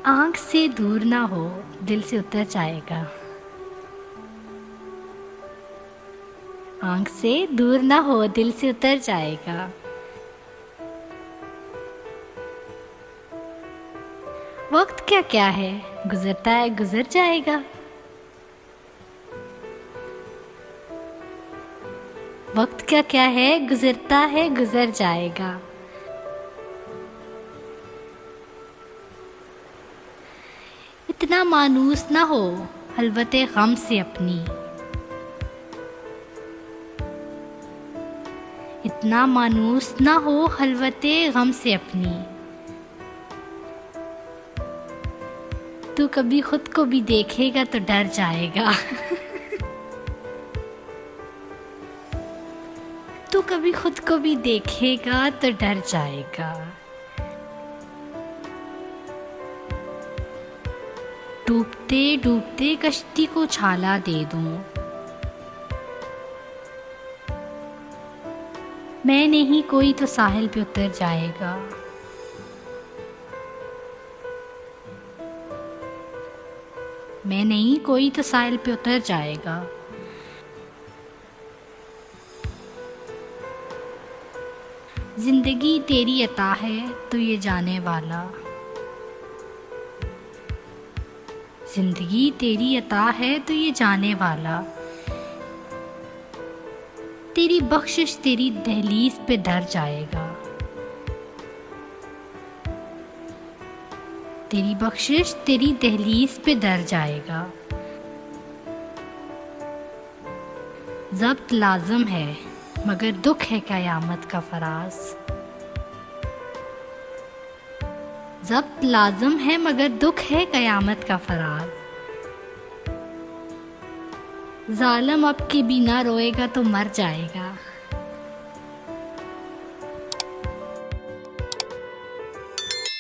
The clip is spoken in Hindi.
आँख से दूर ना हो, दिल से उतर जाएगा। आँख से दूर ना हो, दिल से उतर जाएगा। वक्त क्या क्या है, गुजरता है गुजर जाएगा। वक्त क्या क्या है, गुजरता है गुजर जाएगा। इतना मायूस ना हो, हलवते गम से अपनी। इतना मायूस ना हो, हलवते गम से अपनी। तू कभी खुद को भी देखेगा तो डर जाएगा। तू कभी खुद को भी देखेगा तो डर जाएगा। डूबते डूबते कश्ती को छाला दे दूं। मैं नहीं कोई तो साहिल पे उतर जाएगा। मैं नहीं कोई तो साहिल पे उतर जाएगा। जिंदगी तेरी अता है तो ये जाने वाला। जिंदगी तेरी अता है तो ये जाने वाला। तेरी बख्शिश तेरी दहलीज पे डर जाएगा। तेरी बख्शिश तेरी दहलीज पे डर जाएगा। ज़ब्त लाज़िम है मगर दुख है क़यामत का फराज। ज़ब्त लाज़िम है मगर दुख है क़यामत का फराज। ज़ालिम अब के बिना रोएगा तो मर जाएगा।